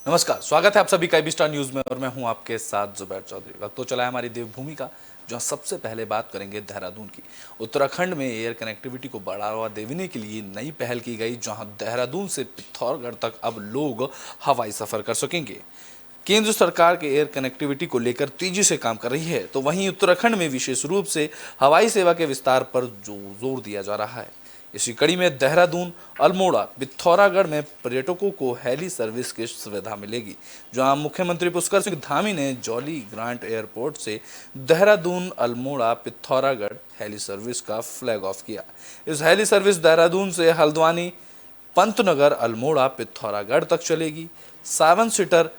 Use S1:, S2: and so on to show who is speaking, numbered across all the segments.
S1: नमस्कार, स्वागत है आप सभी का IB स्टार न्यूज में और मैं हूं आपके साथ जुबैर चौधरी। वक्त तो चला है हमारी देवभूमि का, जहां सबसे पहले बात करेंगे देहरादून की। उत्तराखंड में एयर कनेक्टिविटी को बढ़ावा देने के लिए नई पहल की गई, जहां देहरादून से पिथौरागढ़ तक अब लोग हवाई सफर कर सकेंगे। केंद्र सरकार के एयर कनेक्टिविटी को लेकर तेजी से काम कर रही है, तो वहीं उत्तराखंड में विशेष रूप से हवाई सेवा के विस्तार पर जोर दिया जा रहा है। इसी कड़ी में देहरादून, अल्मोड़ा, पिथौरागढ़ में पर्यटकों को हेली सर्विस की सुविधा मिलेगी, जहां मुख्यमंत्री पुष्कर सिंह धामी ने जॉली ग्रांट एयरपोर्ट से देहरादून, अल्मोड़ा, पिथौरागढ़ हेली सर्विस का फ्लैग ऑफ किया। इस हेली सर्विस देहरादून से हल्द्वानी, पंतनगर, अल्मोड़ा, पिथौरागढ़ तक चलेगी। 7 सीटर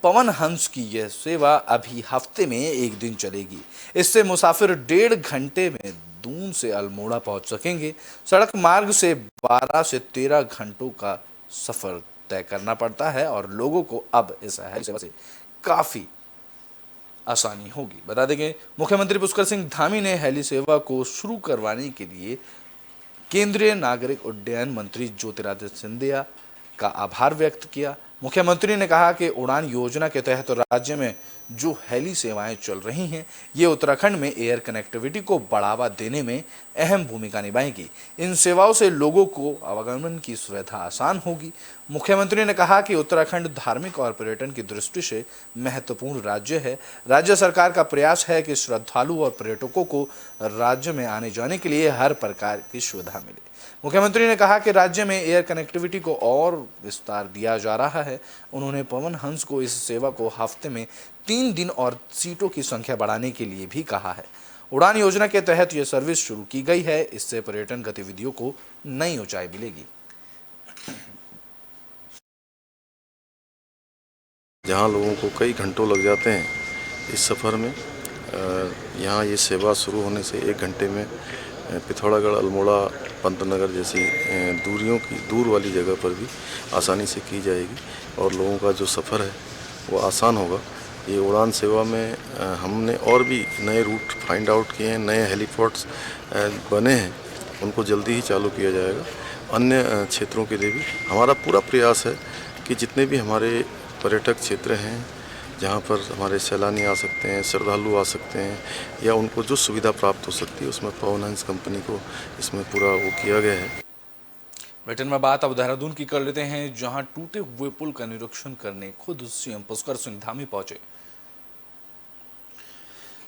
S1: पवन हंस की यह सेवा अभी हफ्ते में एक दिन चलेगी। इससे मुसाफिर 1.5 घंटे में दून से अल्मोड़ा पहुंच सकेंगे। सड़क मार्ग से 12 से 13 घंटों का सफर तय करना पड़ता है और लोगों को अब इस हेली सेवा से काफी आसानी होगी। बता दें कि मुख्यमंत्री पुष्कर सिंह धामी ने हेली सेवा को शुरू करवाने के लिए केंद्रीय नागरिक उड्डयन मंत्री ज्योतिरादित्य सिंधिया का आभार व्यक्त किया। मुख्यमंत्री ने कहा कि उड़ान योजना के तहत राज्य में जो हेली सेवाएं चल रही हैं, ये उत्तराखंड में एयर कनेक्टिविटी को बढ़ावा देने में अहम भूमिका निभाएगी। इन सेवाओं से लोगों को आवागमन की सुविधा आसान होगी। मुख्यमंत्री ने कहा कि उत्तराखंड धार्मिक और पर्यटन की दृष्टि से महत्वपूर्ण राज्य है। राज्य सरकार का प्रयास है कि श्रद्धालु और पर्यटकों को राज्य में आने जाने के लिए हर प्रकार की सुविधा मिले। मुख्यमंत्री ने कहा कि राज्य में एयर कनेक्टिविटी को और विस्तार दिया जा रहा है। उन्होंने पवन हंस को इस सेवा को हफ्ते में 3 दिन और सीटों की संख्या बढ़ाने के लिए भी कहा है। उड़ान योजना के तहत यह सर्विस शुरू की गई है। इससे पर्यटन गतिविधियों को नई ऊंचाई मिलेगी।
S2: जहां लोगों को कई घंटों लग जाते हैं इस सफ़र में, यहाँ ये सेवा शुरू होने से 1 घंटे में पिथौरागढ़, अल्मोड़ा, पंतनगर जैसी दूर वाली जगह पर भी आसानी से की जाएगी और लोगों का जो सफ़र है वो आसान होगा। ये उड़ान सेवा में हमने और भी नए रूट फाइंड आउट किए हैं, नए हेलीपोर्ट्स बने हैं, उनको जल्दी ही चालू किया जाएगा। अन्य क्षेत्रों के लिए भी हमारा पूरा प्रयास है कि जितने भी हमारे पर्यटक क्षेत्र हैं, जहाँ पर हमारे सैलानी आ सकते हैं, श्रद्धालु आ सकते हैं या उनको जो सुविधा प्राप्त हो सकती है, उसमें पवन हंस कंपनी को इसमें पूरा वो किया गया है।
S1: ब्रिटेन में बात अब देहरादून की कर लेते हैं, जहां टूटे हुए पुल का निरीक्षण करने खुद सीएम पुष्कर सिंह धामी पहुंचे।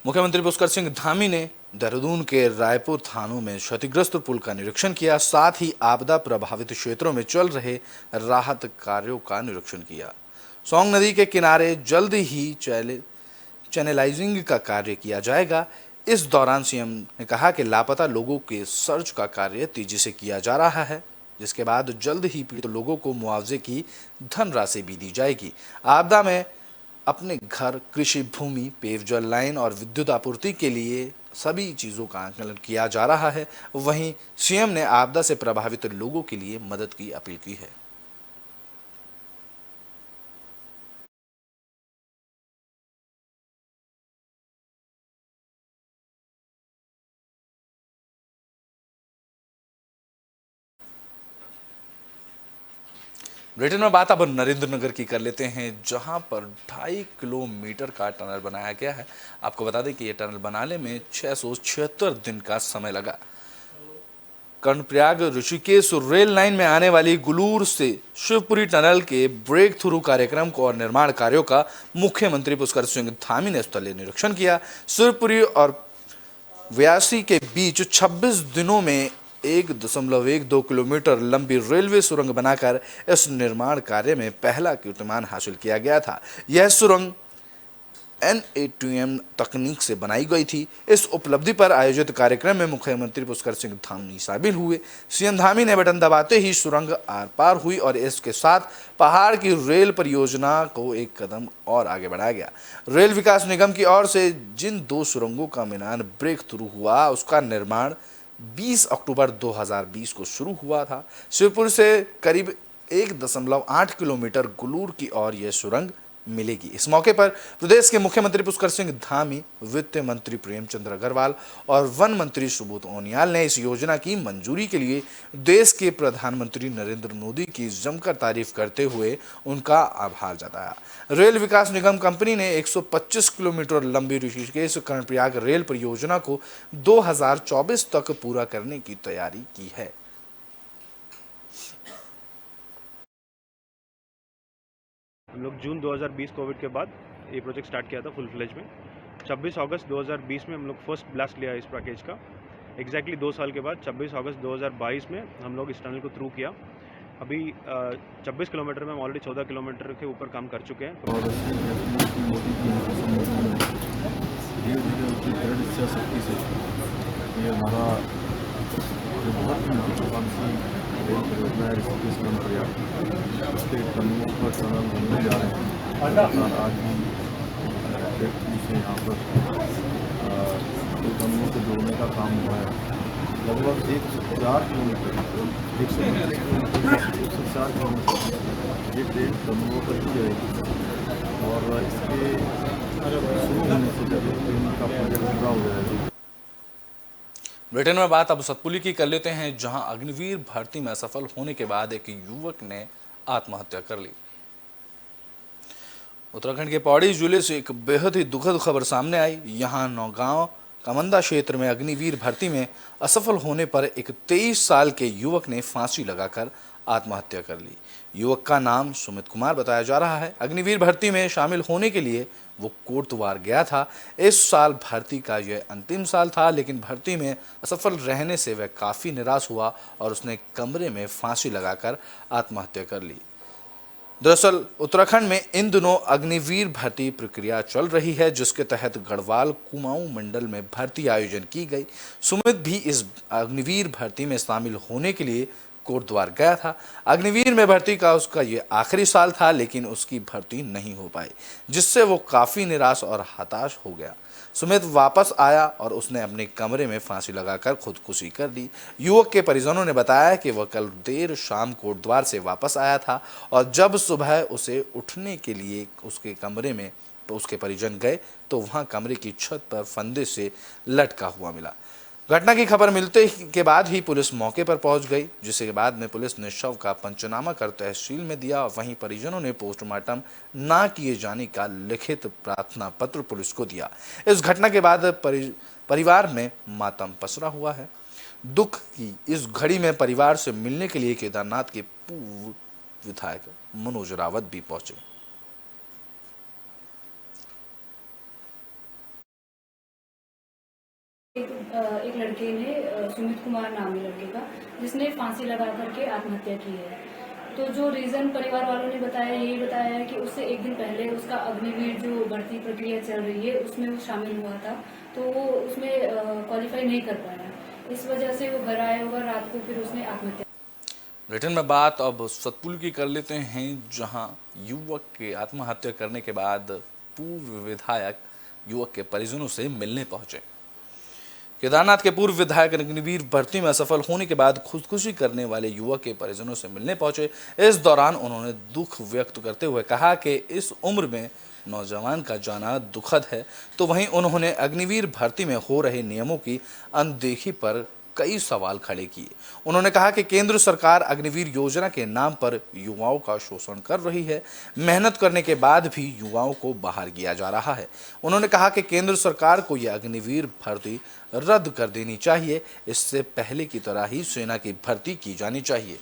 S1: मुख्यमंत्री पुष्कर सिंह धामी ने देहरादून के रायपुर थानों में क्षतिग्रस्त पुल का निरीक्षण किया। साथ ही आपदा प्रभावित क्षेत्रों में चल रहे राहत कार्यों का निरीक्षण किया। सोंग नदी के किनारे जल्द ही चैनलाइजिंग का कार्य किया जाएगा। इस दौरान सीएम ने कहा कि लापता लोगों के सर्च का कार्य तेजी से किया जा रहा है, जिसके बाद जल्द ही पीड़ित लोगों को मुआवजे की धनराशि भी दी जाएगी। आपदा में अपने घर, कृषि भूमि, पेयजल लाइन और विद्युत आपूर्ति के लिए सभी चीज़ों का आकलन किया जा रहा है। वहीं सीएम ने आपदा से प्रभावित लोगों के लिए मदद की अपील की है। ब्रिटेन में बात अब नरेंद्र नगर की कर लेते हैं, जहां पर 2.5 किलोमीटर का टनल बनाया गया है। आपको बता दें कि यह टनल बनाने में 676 दिन का समय लगा। कर्णप्रयाग ऋषिकेश रेल लाइन में आने वाली गुलूर से शिवपुरी टनल के ब्रेक थ्रू कार्यक्रम को और निर्माण कार्यों का मुख्यमंत्री पुष्कर सिंह धामी ने स्थलीय निरीक्षण किया। शिवपुरी और व्यासी के बीच 26 दिनों में 1.12 किलोमीटर लंबी रेलवे सुरंग बनाकर इस निर्माण कार्य में पहला कीर्तिमान हासिल किया गया था। यह सुरंग NATM तकनीक से बनाई गई थी। इस उपलब्धि पर आयोजित कार्यक्रम में मुख्यमंत्री पुष्कर सिंह धामी शामिल हुए। सीएम धामी ने बटन दबाते ही सुरंग आर पार हुई और इसके साथ पहाड़ की रेल परियोजना को एक कदम और आगे बढ़ाया गया। रेल विकास निगम की ओर से जिन 2 सुरंगों का मिलान ब्रेक थ्रू हुआ, उसका निर्माण 20 अक्टूबर 2020 को शुरू हुआ था। शिवपुर से करीब 1.8 किलोमीटर गुलूर की ओर यह सुरंग मिलेगी। इस मौके पर प्रदेश के मुख्यमंत्री पुष्कर सिंह धामी, वित्त मंत्री प्रेमचंद्र अग्रवाल और वन मंत्री सुबोध उनियाल ने इस योजना की मंजूरी के लिए देश के प्रधानमंत्री नरेंद्र मोदी की जमकर तारीफ करते हुए उनका आभार जताया। रेल विकास निगम कंपनी ने 125 किलोमीटर लंबी ऋषिकेश कर्णप्रयाग रेल परियोजना को 2024 तक पूरा करने की तैयारी की है।
S3: हम लोग जून 2020 कोविड के बाद ये प्रोजेक्ट स्टार्ट किया था फुल फ्लेज में। 26 अगस्त 2020 में हम लोग फर्स्ट ब्लास्ट लिया इस पैकेज का। एग्जैक्टली 2 साल के बाद 26 अगस्त 2022 में हम लोग इस टनल को थ्रू किया। अभी 26 किलोमीटर में हम ऑलरेडी 14 किलोमीटर के ऊपर काम कर चुके हैं।
S2: और धीरे धीरे उनकी दृढ़ इच्छा शक्ति से ये हमारा जो बहुत ही महत्वाकांक्षी रेल परियोजना है ऋषिकेश कर्णप्रयाग, उसके टनलों पर टनल बनने जा रहे हैं। और आज भी फैक्ट्री से यहाँ पर दो टनलों को जोड़ने का काम हुआ है। लगभग 104 किलोमीटर 104 किलोमीटर ये ट्रेन टनलों पर ही जाएगी। और इसके शुरू होने से जब ट्रेन का प्रोजेक्ट पूरा हो जाएगा।
S1: ब्रिटेन में बात अब सतपुली की कर लेते हैं, जहां अग्निवीर भर्ती में असफल होने के बाद एक युवक ने आत्महत्या कर ली। उत्तराखंड के पौड़ी जिले से एक बेहद ही दुखद खबर सामने आई। यहां नौगांव कमंदा क्षेत्र में अग्निवीर भर्ती में असफल होने पर एक 23 साल के युवक ने फांसी लगाकर आत्महत्या कर ली। युवक का नाम सुमित कुमार बताया जा रहा है। अग्निवीर भर्ती में शामिल होने के लिए वो कोटद्वार गया था। इस साल भर्ती का यह अंतिम साल था, लेकिन भर्ती में असफल रहने से वह काफ़ी निराश हुआ और उसने कमरे में फांसी लगाकर आत्महत्या कर ली। दरअसल उत्तराखंड में इन दिनों अग्निवीर भर्ती प्रक्रिया चल रही है, जिसके तहत गढ़वाल कुमाऊं मंडल में भर्ती आयोजन की गई। सुमित भी इस अग्निवीर भर्ती में शामिल होने के लिए कोटद्वार गया था। अग्निवीर में भर्ती का उसका ये आखिरी साल था, लेकिन उसकी भर्ती नहीं हो पाई, जिससे वो काफ़ी निराश और हताश हो गया। सुमित वापस आया और उसने अपने कमरे में फांसी लगाकर खुदकुशी कर ली। युवक के परिजनों ने बताया कि वह कल देर शाम कोटद्वार से वापस आया था और जब सुबह उसे उठने के लिए उसके कमरे में उसके परिजन गए तो वहां कमरे की छत पर फंदे से लटका हुआ मिला। घटना की खबर मिलते के बाद ही पुलिस मौके पर पहुंच गई, जिसके बाद में पुलिस ने शव का पंचनामा कर तहसील में दिया। वहीं परिजनों ने पोस्टमार्टम ना किए जाने का लिखित प्रार्थना पत्र पुलिस को दिया। इस घटना के बाद परिवार में मातम पसरा हुआ है। दुख की इस घड़ी में परिवार से मिलने के लिए केदारनाथ के पूर्व विधायक मनोज रावत भी पहुंचे।
S4: एक लड़के ने सुमित कुमार नामी लड़के का, जिसने फांसी लगा करके आत्महत्या की है। तो जो रीजन परिवार वालों ने बताया, यही बताया है कि उससे एक दिन पहले उसका अग्निवीर जो भर्ती प्रक्रिया चल रही है उसमें वो शामिल हुआ था, तो वो उसमें क्वालिफाई नहीं कर पाया। इस वजह से वो घर आया होगा रात को, फिर उसने आत्महत्या।
S1: ब्रिटेन में बात अब सतपुल की कर लेते हैं, जहां युवक के आत्महत्या करने के बाद पूर्व विधायक युवक के परिजनों से मिलने पहुंचे। केदारनाथ के पूर्व विधायक अग्निवीर भर्ती में असफल होने के बाद खुदकुशी करने वाले युवक के परिजनों से मिलने पहुंचे। इस दौरान उन्होंने दुख व्यक्त करते हुए कहा कि इस उम्र में नौजवान का जाना दुखद है। तो वहीं उन्होंने अग्निवीर भर्ती में हो रहे नियमों की अनदेखी पर कई सवाल खड़े किए। उन्होंने कहा कि केंद्र सरकार अग्निवीर योजना के नाम पर युवाओं का शोषण कर रही है। मेहनत करने के बाद भी युवाओं को बाहर किया जा रहा है। उन्होंने कहा कि केंद्र सरकार को यह अग्निवीर भर्ती रद्द कर देनी चाहिए। इससे पहले की तरह ही सेना की भर्ती की जानी चाहिए।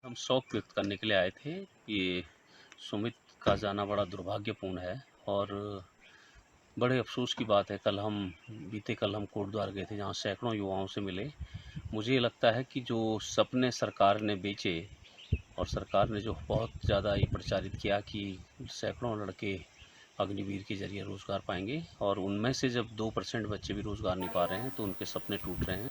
S5: हम शोक व्यक्त करने के लिए आए थे। ये सुमित का जाना बड़ा दुर्भाग्यपूर्ण है और बड़े अफसोस की बात है। बीते कल हम कोटद्वार गए थे, जहाँ सैकड़ों युवाओं से मिले। मुझे ये लगता है कि जो सपने सरकार ने बेचे और सरकार ने जो बहुत ज़्यादा ये प्रचारित किया कि सैकड़ों लड़के अग्निवीर के जरिए रोज़गार पाएंगे, और उनमें से जब 2% बच्चे भी रोज़गार नहीं पा रहे हैं तो उनके सपने टूट रहे हैं।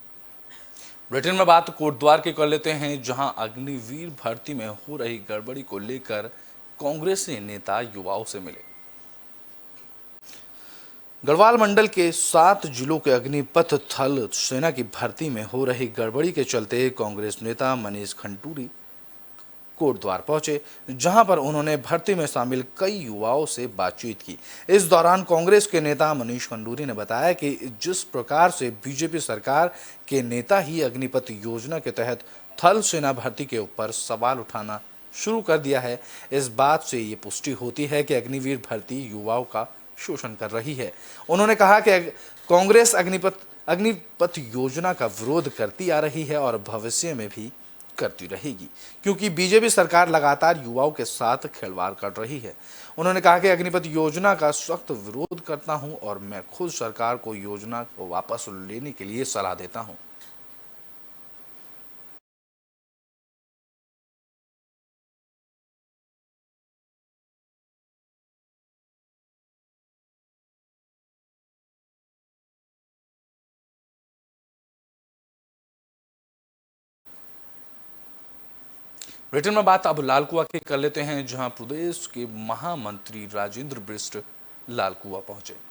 S1: ब्रिटेन में बात कोटद्वार की कर लेते हैं, जहां अग्निवीर भर्ती में हो रही गड़बड़ी को लेकर कांग्रेसी नेता युवाओं से मिले। गढ़वाल मंडल के 7 जिलों के अग्निपथ थल सेना की भर्ती में हो रही गड़बड़ी के चलते कांग्रेस नेता मनीष खंडूरी कोटद्वार पहुंचे, जहां पर उन्होंने भर्ती में शामिल कई युवाओं से बातचीत की। इस दौरान कांग्रेस के नेता मनीष खंडूरी ने बताया कि जिस प्रकार से बीजेपी सरकार के नेता ही अग्निपथ योजना के तहत थल सेना भर्ती के ऊपर सवाल उठाना शुरू कर दिया है, इस बात से ये पुष्टि होती है कि अग्निवीर भर्ती युवाओं का शोषण कर रही है। उन्होंने कहा कि कांग्रेस अग्निपथ योजना का विरोध करती आ रही है और भविष्य में भी करती रहेगी, क्योंकि बीजेपी सरकार लगातार युवाओं के साथ खिलवाड़ कर रही है। उन्होंने कहा कि अग्निपथ योजना का सख्त विरोध करता हूं और मैं खुद सरकार को योजना को वापस लेने के लिए सलाह देता हूं। ब्रिटेन में बात अब लालकुआ की कर लेते हैं, जहां प्रदेश के महामंत्री राजेंद्र बिष्ट लालकुआ पहुंचे।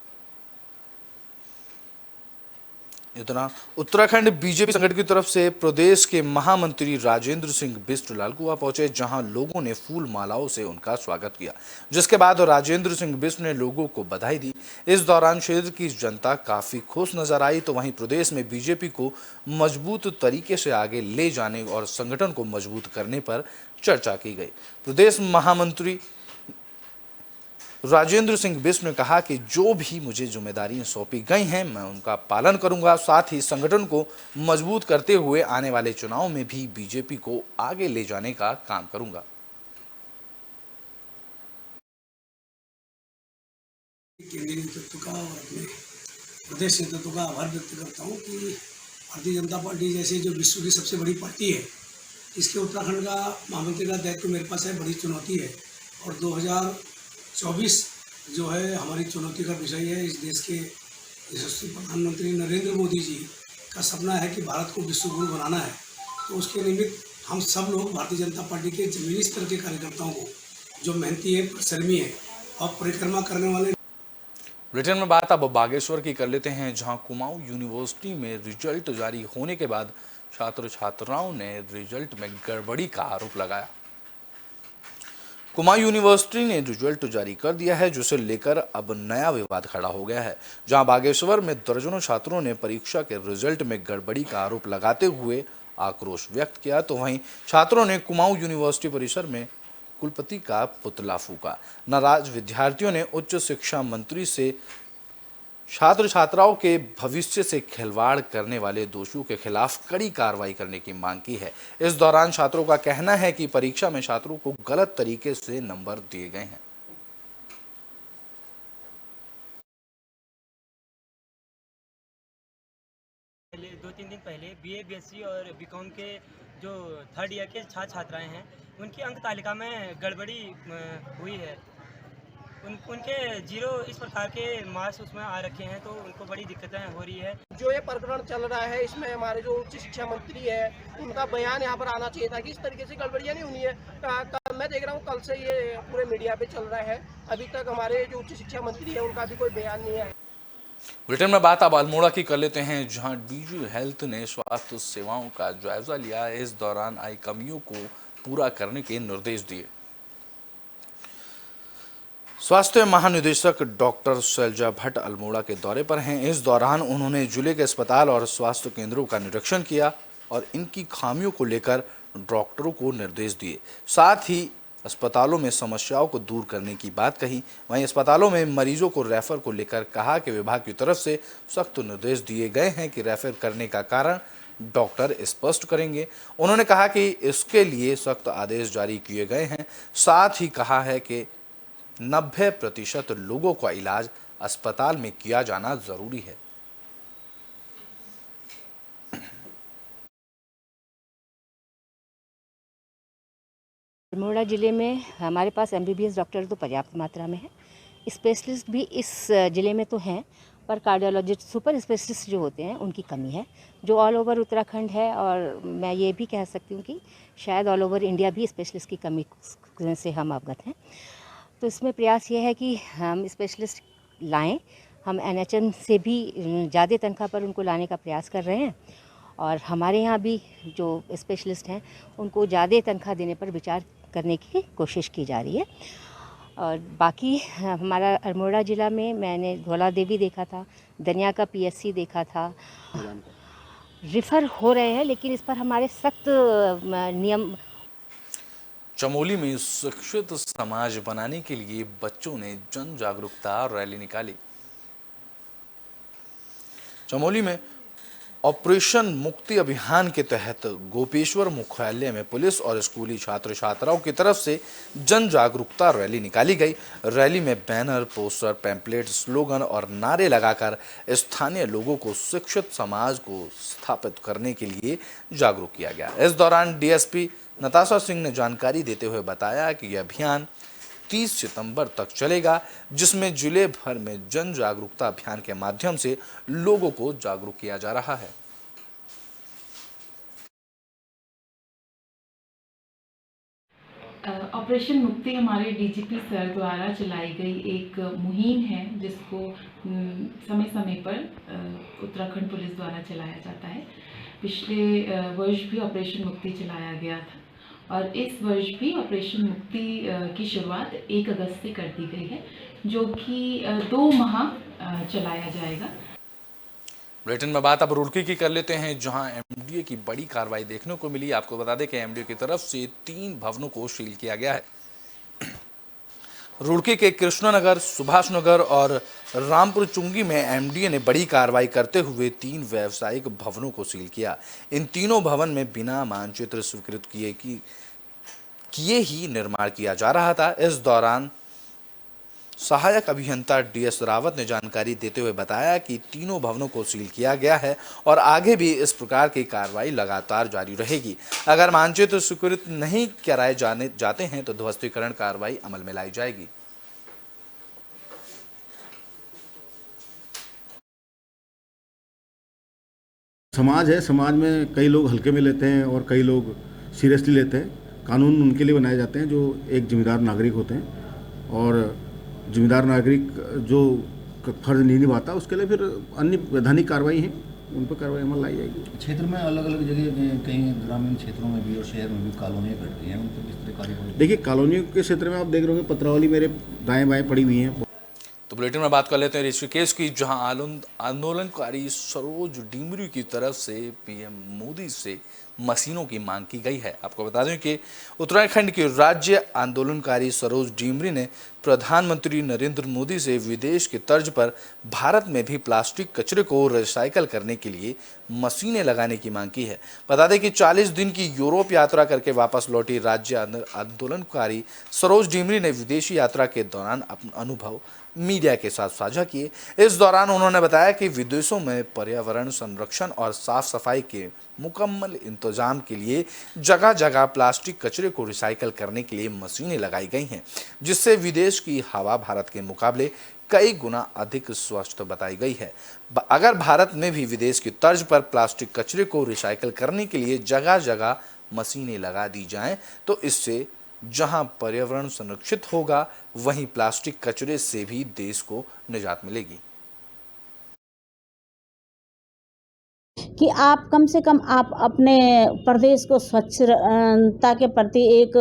S1: इतना उत्तराखंड बीजेपी संगठन की तरफ से प्रदेश के महामंत्री राजेंद्र सिंह बिष्ट लालकुआ पहुंचे, जहां लोगों ने फूल मालाओं से उनका स्वागत किया, जिसके बाद राजेंद्र सिंह बिष्ट ने लोगों को बधाई दी। इस दौरान क्षेत्र की जनता काफी खुश नजर आई। तो वहीं प्रदेश में बीजेपी को मजबूत तरीके से आगे ले जाने और संगठन को मजबूत करने पर चर्चा की गई। प्रदेश महामंत्री राजेंद्र सिंह बिष्ट ने कहा कि जो भी मुझे जिम्मेदारियां सौंपी गई हैं, मैं उनका पालन करूंगा। साथ ही संगठन को मजबूत करते हुए आने वाले चुनाव में भी बीजेपी को आगे ले जाने का काम करूंगा।
S6: केंद्रीय नेतृत्व का और अपने प्रदेश नेतृत्व का आभार व्यक्त करता हूं कि भारतीय जनता पार्टी जैसे जो विश्व की सबसे बड़ी पार्टी है, इसके उत्तराखंड का महामंत्री का दायित्व मेरे पास है। बड़ी चुनौती है और 2024 जो है हमारी चुनौती का विषय है। इस देश के यशस्वी प्रधानमंत्री नरेंद्र मोदी जी का सपना है कि भारत को विश्व गुरु बनाना है। तो उसके निमित्त हम सब लोग भारतीय जनता पार्टी के जमीनी स्तर के कार्यकर्ताओं को, जो मेहनती है, परिश्रमी है और परिक्रमा करने वाले।
S1: ब्रिटेन में बात अब बागेश्वर की कर लेते हैं, जहां कुमाऊं यूनिवर्सिटी में रिजल्ट जारी होने के बाद छात्र छात्राओं ने रिजल्ट में गड़बड़ी का आरोप लगाया। कुमाऊं यूनिवर्सिटी ने रिजल्ट जारी कर दिया है, जिसे लेकर अब नया विवाद खड़ा हो गया है, जहां बागेश्वर में दर्जनों छात्रों ने परीक्षा के रिजल्ट में गड़बड़ी का आरोप लगाते हुए आक्रोश व्यक्त किया। तो वहीं छात्रों ने कुमाऊं यूनिवर्सिटी परिसर में कुलपति का पुतला फूका। नाराज विद्यार्थियों ने उच्च शिक्षा मंत्री से छात्र छात्राओं के भविष्य से खिलवाड़ करने वाले दोषियों के खिलाफ कड़ी कार्रवाई करने की मांग की है। इस दौरान छात्रों का कहना है कि परीक्षा में छात्रों को गलत तरीके से नंबर दिए गए हैं।
S7: पहले 2-3 दिन पहले बीए, बीएससी और बीकॉम के जो थर्ड ईयर के छात्र छात्राएं हैं, उनकी अंक तालिका में गड़बड़ी हुई है। उनके 0 इस प्रकार के मार्क्स उसमें आ रखे हैं, तो उनको बड़ी दिक्कतें हो रही है।
S8: जो ये प्रकरण चल रहा है, इसमें हमारे जो उच्च शिक्षा मंत्री है, उनका बयान यहाँ पर आना चाहिए था कि इस तरीके से गड़बड़ियाँ नहीं होनी है। मैं देख रहा हूँ कल से ये पूरे मीडिया पे चल रहा है, अभी तक हमारे जो उच्च शिक्षा मंत्री है उनका भी कोई बयान नहीं है।
S1: ब्रिटेन में बात अब अल्मोड़ा की कर लेते हैं, जहां डीजी हेल्थ ने स्वास्थ्य सेवाओं का जायजा लिया। इस दौरान आई कमियों को पूरा करने के निर्देश दिए। स्वास्थ्य महानिदेशक डॉक्टर शैलजा भट्ट अल्मोड़ा के दौरे पर हैं। इस दौरान उन्होंने जिले के अस्पताल और स्वास्थ्य केंद्रों का निरीक्षण किया और इनकी खामियों को लेकर डॉक्टरों को निर्देश दिए। साथ ही अस्पतालों में समस्याओं को दूर करने की बात कही। वहीं अस्पतालों में मरीजों को रेफर को लेकर कहा कि विभाग की तरफ से सख्त निर्देश दिए गए हैं कि रेफर करने का कारण डॉक्टर स्पष्ट करेंगे। उन्होंने कहा कि इसके लिए सख्त आदेश जारी किए गए हैं। साथ ही कहा है कि 90% लोगों का इलाज अस्पताल में किया जाना जरूरी है।
S9: अल्मोड़ा ज़िले में हमारे पास एमबीबीएस डॉक्टर तो पर्याप्त मात्रा में है, स्पेशलिस्ट भी इस ज़िले में तो हैं, पर कार्डियोलॉजिस्ट सुपर स्पेशलिस्ट जो होते हैं उनकी कमी है, जो ऑल ओवर उत्तराखंड है। और मैं ये भी कह सकती हूँ कि शायद ऑल ओवर इंडिया भी स्पेशलिस्ट की कमी से हम अवगत हैं। तो इसमें प्रयास ये है कि हम स्पेशलिस्ट लाएं। हम एनएचएम से भी ज़्यादा तनख्वाह पर उनको लाने का प्रयास कर रहे हैं और हमारे यहाँ भी जो स्पेशलिस्ट हैं उनको ज़्यादा तनख्वाह देने पर विचार करने की कोशिश की जा रही है। और बाकी हमारा अल्मोड़ा ज़िला में मैंने धौला देवी देखा था, दनिया का PSC देखा था, रिफ़र हो रहे हैं, लेकिन इस पर हमारे सख्त नियम।
S1: चमोली में शिक्षित समाज बनाने के लिए बच्चों ने जन जागरूकता रैली निकाली। चमोली में ऑपरेशन मुक्ति अभियान के तहत गोपेश्वर मुख्यालय में पुलिस और स्कूली छात्र छात्राओं की तरफ से जन जागरूकता रैली निकाली गई। रैली में बैनर, पोस्टर, पैम्पलेट, स्लोगन और नारे लगाकर स्थानीय लोगों को शिक्षित समाज को स्थापित करने के लिए जागरूक किया गया। इस दौरान DSP नताशा सिंह ने जानकारी देते हुए बताया कि यह अभियान 30 सितंबर तक चलेगा, जिसमें जिले भर में जन जागरूकता अभियान के माध्यम से लोगों को जागरूक किया जा रहा है।
S10: ऑपरेशन मुक्ति हमारे DGP सर द्वारा चलाई गई एक मुहिम है, जिसको समय समय पर उत्तराखंड पुलिस द्वारा चलाया जाता है। पिछले वर्ष भी ऑपरेशन मुक्ति चलाया गया था और इस वर्ष भी ऑपरेशन मुक्ति की शुरुआत 1 अगस्त से कर दी गई है, जो कि 2 माह चलाया जाएगा।
S1: बुलेटिन में बात अब रुड़की की कर लेते हैं, जहां MDA की बड़ी कार्रवाई देखने को मिली। आपको बता दें कि MDA की तरफ से 3 भवनों को सील किया गया है। रुड़की के कृष्णनगर, सुभाष नगर और रामपुर चुंगी में MDA ने बड़ी कार्रवाई करते हुए 3 व्यावसायिक भवनों को सील किया। इन तीनों भवन में बिना मानचित्र स्वीकृत किए ही निर्माण किया जा रहा था। इस दौरान सहायक अभियंता DS रावत ने जानकारी देते हुए बताया कि तीनों भवनों को सील किया गया है और आगे भी इस प्रकार की कार्रवाई लगातार जारी रहेगी। अगर मानचित्र स्वीकृत नहीं कराए जाते हैं तो ध्वस्तीकरण कार्रवाई अमल में लाई जाएगी।
S11: समाज है, समाज में कई लोग हल्के में लेते हैं और कई लोग सीरियसली लेते हैं। कानून उनके लिए बनाए जाते हैं जो एक जिम्मेदार नागरिक होते हैं, और जिम्मेदार नागरिक जो फर्ज नहीं निभाता उसके लिए फिर अन्य वैधानिक कार्रवाई है, उन पर कार्रवाई अमल लाई जाएगी।
S12: क्षेत्र में अलग अलग जगह, कहीं ग्रामीण क्षेत्रों में भी और शहर में भी कॉलोनियाँ कटती हैं, उन पर किस तरह कार्रवाई?
S11: देखिए, कॉलोनियों के क्षेत्र में आप देख रहे होंगे पत्रावली मेरे दाएं बाएं पड़ी हुई हैं।
S1: तो बुलेटिन में बात कर लेते हैं ऋषिकेश की, जहां आंदोलनकारी सरोज डिमरी की तरफ से PM मोदी से मशीनों की मांग की गई है। आपको बता दें कि उत्तराखंड के राज्य आंदोलनकारी सरोज डिमरी ने प्रधानमंत्री नरेंद्र मोदी से विदेश की तर्ज पर भारत में भी प्लास्टिक कचरे को रिसाइकल करने के लिए मशीनें लगाने की मांग की है। बता दें कि 40 दिन की यूरोप यात्रा करके वापस लौटी राज्य आंदोलनकारी सरोज डिमरी ने विदेशी यात्रा के दौरान अपना अनुभव मीडिया के साथ साझा किए। इस दौरान उन्होंने बताया कि विदेशों में पर्यावरण संरक्षण और साफ सफाई के मुकम्मल इंतजाम के लिए जगह जगह प्लास्टिक कचरे को रिसाइकल करने के लिए मशीनें लगाई गई हैं, जिससे विदेश की हवा भारत के मुकाबले कई गुना अधिक स्वच्छ बताई गई है। अगर भारत में भी विदेश की तर्ज पर प्लास्टिक कचरे को रिसाइकल करने के लिए जगह जगह मशीनें लगा दी जाएं तो इससे जहां पर्यावरण संरक्षित होगा, वहीं प्लास्टिक कचरे से भी देश को निजात मिलेगी।
S13: कि आप कम से कम आप अपने प्रदेश को स्वच्छता के प्रति एक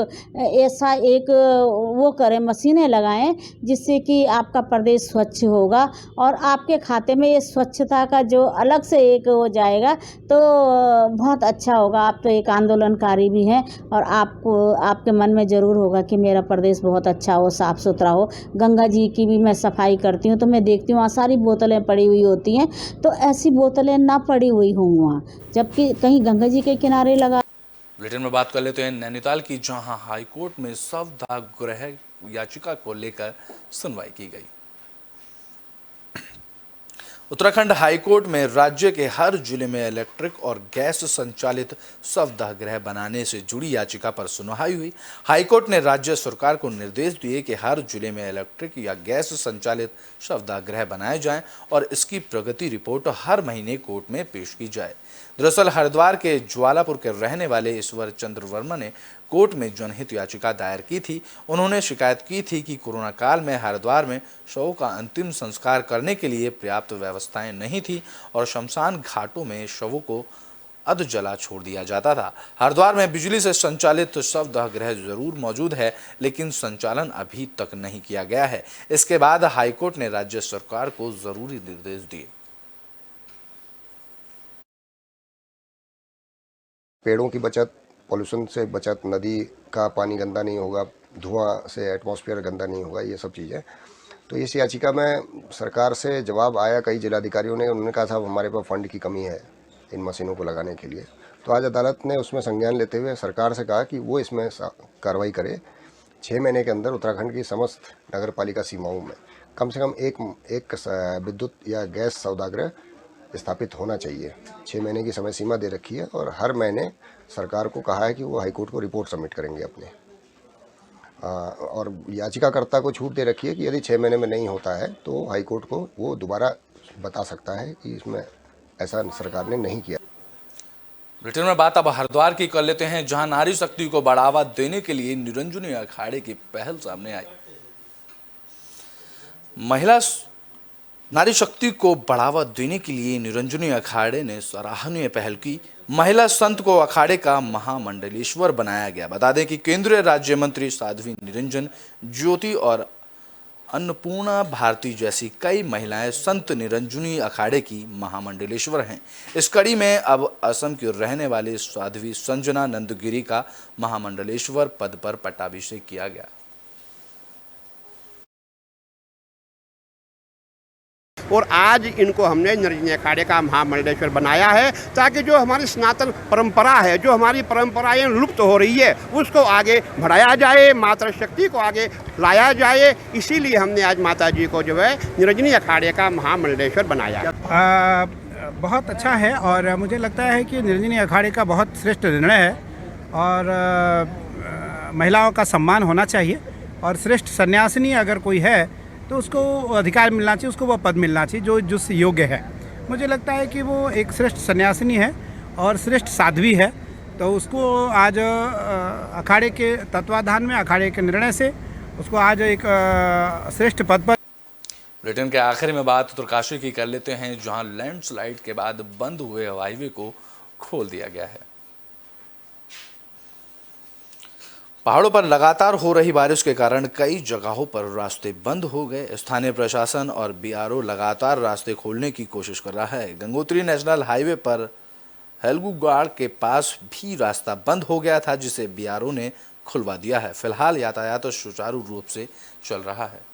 S13: ऐसा एक वो करें, मशीनें लगाएं, जिससे कि आपका प्रदेश स्वच्छ होगा और आपके खाते में ये स्वच्छता का जो अलग से एक हो जाएगा तो बहुत अच्छा होगा। आप तो एक आंदोलनकारी भी हैं और आपको आपके मन में ज़रूर होगा कि मेरा प्रदेश बहुत अच्छा हो, साफ़ सुथरा हो। गंगा जी की भी मैं सफाई करती हूँ तो मैं देखती हूँ वहाँ सारी बोतलें पड़ी हुई होती हैं, तो ऐसी बोतलें ना पड़ी हुई हों वहाँ, जबकि कहीं गंगा जी के किनारे लगा।
S1: बुलेटिन में बात कर लेते हैं नैनीताल की, जहां हाईकोर्ट में सविधा गृह याचिका को लेकर सुनवाई की गई। उत्तराखंड हाईकोर्ट में राज्य के हर जिले में इलेक्ट्रिक और गैस संचालित सविधा गृह बनाने से जुड़ी याचिका पर सुनवाई हुई। हाईकोर्ट ने राज्य सरकार को निर्देश दिए कि हर जिले में इलेक्ट्रिक या गैस संचालित सविधा गृह बनाए जाएं और इसकी प्रगति रिपोर्ट हर महीने कोर्ट में पेश की जाए। दरअसल हरिद्वार के ज्वालापुर के रहने वाले ईश्वर चंद्र वर्मा ने कोर्ट में जनहित याचिका दायर की थी। उन्होंने शिकायत की थी कि कोरोना काल में हरिद्वार में शवों का अंतिम संस्कार करने के लिए पर्याप्त व्यवस्थाएं नहीं थी और शमशान घाटों में शवों को अध जला छोड़ दिया जाता था। हरिद्वार में बिजली से संचालित शवदाह गृह जरूर मौजूद है, लेकिन संचालन अभी तक नहीं किया गया है। इसके बाद हाईकोर्ट ने राज्य सरकार को जरूरी निर्देश दिए।
S14: पेड़ों की बचत, पॉल्यूशन से बचत, नदी का पानी गंदा नहीं होगा, धुआं से एटमॉस्फेयर गंदा नहीं होगा, ये सब चीज़ें। तो इस याचिका में सरकार से जवाब आया कई जिलाधिकारियों ने, उन्होंने कहा साहब हमारे पास फंड की कमी है इन मशीनों को लगाने के लिए। तो आज अदालत ने उसमें संज्ञान लेते हुए सरकार से कहा कि वो इसमें कार्रवाई करे। 6 महीने के अंदर उत्तराखंड की समस्त नगर पालिका सीमाओं में कम से कम एक विद्युत या गैस सौदागृह स्थापित होना चाहिए। 6 महीने की समय सीमा दे रखी है और हर महीने सरकार को कहा है कि वो हाईकोर्ट को रिपोर्ट सबमिट करेंगे अपने। और याचिकाकर्ता को छूट दे रखी है कि यदि 6 महीने में नहीं होता है तो हाईकोर्ट को वो दोबारा बता सकता है कि इसमें ऐसा सरकार ने नहीं किया।
S1: ब्रिटेन में बात अब हरिद्वार की कर लेते हैं, जहां नारी शक्ति को बढ़ावा देने के लिए निरंजनी अखाड़े की पहल सामने आई। नारी शक्ति को बढ़ावा देने के लिए निरंजनी अखाड़े ने सराहनीय पहल की। महिला संत को अखाड़े का महामंडलेश्वर बनाया गया। बता दें कि केंद्रीय राज्य मंत्री साध्वी निरंजन ज्योति और अन्नपूर्णा भारती जैसी कई महिलाएं संत निरंजनी अखाड़े की महामंडलेश्वर हैं। इस कड़ी में अब असम की रहने वाली साध्वी संजना नंदगिरी का महामंडलेश्वर पद पर पट्टाभिषेक किया गया।
S15: और आज इनको हमने निरंजनी अखाड़े का महामंडलेश्वर बनाया है ताकि जो हमारी सनातन परंपरा है, जो हमारी परंपराएं लुप्त हो रही है, उसको आगे बढ़ाया जाए, माता शक्ति को आगे लाया जाए। इसीलिए हमने आज माता जी को जो है निरंजनी अखाड़े का महामंडलेश्वर बनाया।
S16: बहुत अच्छा है और मुझे लगता है कि निरंजनी अखाड़े का बहुत श्रेष्ठ निर्णय है और महिलाओं का सम्मान होना चाहिए और श्रेष्ठ सन्यासिनी अगर कोई है तो उसको अधिकार मिलना चाहिए, उसको वो पद मिलना चाहिए जो जिस योग्य है। मुझे लगता है कि वो एक श्रेष्ठ सन्यासिनी है और श्रेष्ठ साध्वी है, तो उसको आज अखाड़े के तत्वाधान में, अखाड़े के निर्णय से उसको आज एक श्रेष्ठ पद पर।
S1: ब्रिटेन के आखिर में बात उत्तरकाशी की कर लेते हैं, जहां लैंडस्लाइड के बाद बंद हुए हाईवे को खोल दिया गया है। पहाड़ों पर लगातार हो रही बारिश के कारण कई जगहों पर रास्ते बंद हो गए। स्थानीय प्रशासन और बीआरओ लगातार रास्ते खोलने की कोशिश कर रहा है। गंगोत्री नेशनल हाईवे पर हेलगुगाड़ के पास भी रास्ता बंद हो गया था, जिसे बीआरओ ने खुलवा दिया है। फिलहाल यातायात सुचारू रूप से चल रहा है।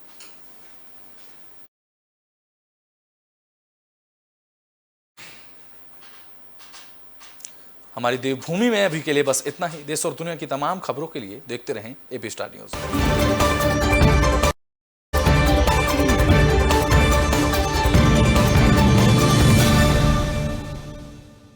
S1: हमारी देवभूमि में अभी के लिए बस इतना ही। देश और दुनिया की तमाम खबरों के लिए देखते रहें एपी स्टार न्यूज़।